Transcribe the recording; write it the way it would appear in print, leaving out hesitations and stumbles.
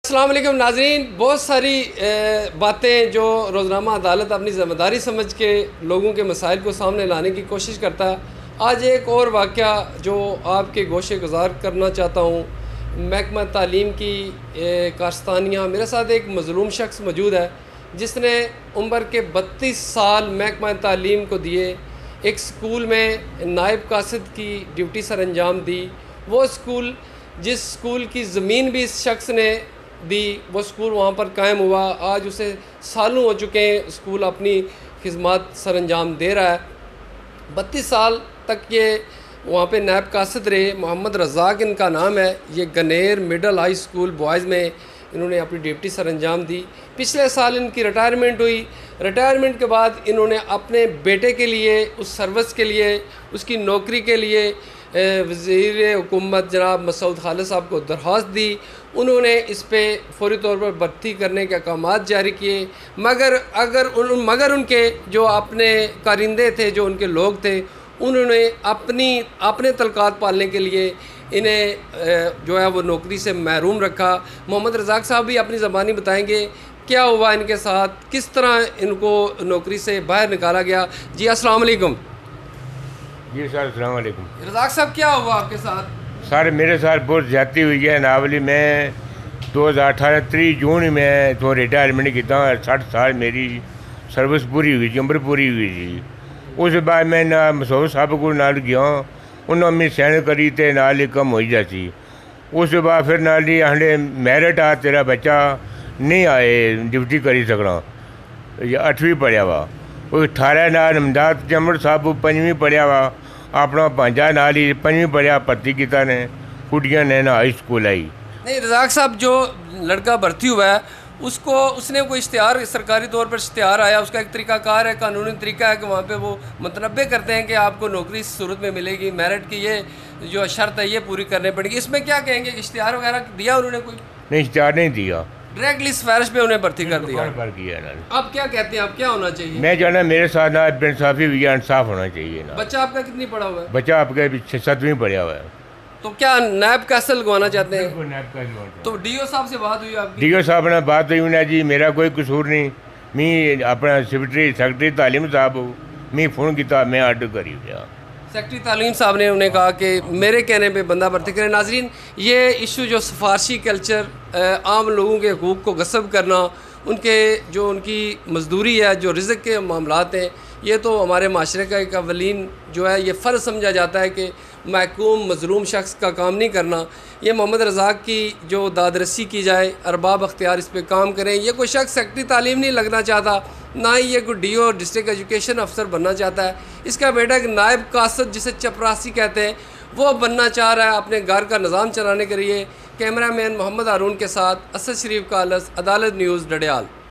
अस्सलाम वालेकुम नाज़रीन। बहुत सारी बातें जो रोज़नामा अदालत अपनी ज़िम्मेदारी समझ के लोगों के मसाइल को सामने लाने की कोशिश करता है। आज एक और वाक़या जो आपके गोशे गुज़ार करना चाहता हूँ, महकमा तालीम की कारस्तानियाँ। मेरे साथ एक मज़लूम शख्स मौजूद है जिसने उम्र के 32 साल महकमा तालीम को दिए। एक स्कूल में नायब कासिद की ड्यूटी सर अंजाम दी। वो स्कूल, जिस स्कूल की ज़मीन भी इस शख्स ने दी, वो स्कूल वहाँ पर कायम हुआ। आज उसे सालों हो चुके हैं, स्कूल अपनी खिदमत सर अंजाम दे रहा है। 32 साल तक ये वहाँ पे नायब कासिद रहे। मोहम्मद रज़ाक इनका नाम है। ये गनेर मिडल हाई स्कूल बॉयज़ में इन्होंने अपनी ड्यूटी सर अंजाम दी। पिछले साल इनकी रिटायरमेंट हुई। रिटायरमेंट के बाद इन्होंने अपने बेटे के लिए, उस सर्विस के लिए, उसकी नौकरी के लिए वज़ीर हुकूमत जनाब मसूद खालिद साहब को दरख्वास्त दी। उन्होंने इस पे फ़ौरी तौर पर भर्ती करने के अहकामात जारी किए, मगर उनके जो अपने कारिंदे थे, जो उनके लोग थे, उन्होंने अपने तलकात पालने के लिए इन्हें जो है वो नौकरी से महरूम रखा। मोहम्मद रज़ाक साहब भी अपनी ज़बानी बताएंगे क्या हुआ इनके साथ, किस तरह इनको नौकरी से बाहर निकाला गया। जी अस्सलाम वालेकुम। जी सर, अस्सलाम वालेकुम। रज़ाक साहब क्या हुआ आपके साथ? सर मेरे साथ बहुत ज़्यादती हुई है नावली में। 2018 3 जून में तो रिटायरमेंट किया। 60 साल मेरी सर्विस पूरी हुई थी, उम्र पूरी हुई थी। उस बाद मैं ना मसूद साहब को नाल गया, उन्होंने मेरी सैन करी तो नाल ही कम हो जाती। उस बाद फिर नाल ही हंडे मैरिट आ, तेरा बच्चा नहीं आए ड्यूटी करी सकना, 8वीं पढ़िया वा। वो 18 नाल अमदाद चमड़ साहब 5वीं पढ़िया वा। अपना भांजा नाल ही 5वीं पढ़िया भर्ती किया ने, कुड़ियाँ ने ना हाई स्कूल आई। नहीं, रज़ाक साहब जो लड़का भर्ती हुआ है उसने कोई इश्तिहार, सरकारी तौर पर इश्तिहार आया, उसका एक तरीक़ाकार है, कानूनी तरीका है कि वहाँ पे वो मुतनब्बे करते हैं कि आपको नौकरी इस सूरत में मिलेगी, मेरिट की ये जो शर्त है ये पूरी करनी पड़ेगी। इसमें क्या कहेंगे, इश्तिहार वगैरह दिया उन्होंने? कोई नहीं, इश्तिहार नहीं दिया, डायरेक्टली सिफारिश पे उन्हें भर्ती कर दिया। किया। अब क्या कहते हैं, आप क्या होना चाहिए? मैं जाना मेरे साथ ना इंसाफी हुई है, इंसाफ होना चाहिए ना। बच्चा आपका कितनी पढ़ा हुआ है? बच्चा आपके पीछे 7वीं पढ़ा हुआ है। तो क्या नायब कासिद लगवाना चाहते हैं? नायब कासिद। तो डीओ साहब से बात हुई आपकी? डीओ साहब ने बात हुई उन्हें, जी मेरा कोई कसूर नहीं, मैं अपना सेक्रेटरी तालीम साहब मैं फ़ोन किया, मैं ऑर्डर करी गया। सेक्रेटरी तालीम साहब ने उन्हें कहा कि मेरे कहने पे बंदा भर्ती करें। नाजरीन, ये इशू जो सिफारशी कल्चर, आम लोगों के हकूक़ को गस्ब करना, उनकी मजदूरी है, जो रिज़्क़ के मामलात हैं, ये तो हमारे माशरे का एक अवलीन जो है ये फ़र्ज़ समझा जाता है कि महकूम मज़लूम शख्स का काम नहीं करना। ये मोहम्मद रज़ाक की जो दादरसी की जाए, अरबाब अख्तियार इस पर काम करें। ये कोई शख्स सेक्रेटरी तालीम नहीं लगना चाहता, ना ही ये कोई डीओ डिस्ट्रिक्ट एजुकेशन अफसर बनना चाहता है। इसका बेटा एक नायब कासिद, जिसे चपरासी कहते हैं, वो बनना चाह रहा है अपने घर का निज़ाम चलाने के लिए। कैमरा मैन मोहम्मद हारून के साथ असद शरीफ कालस, अदालत न्यूज़, डडियाल।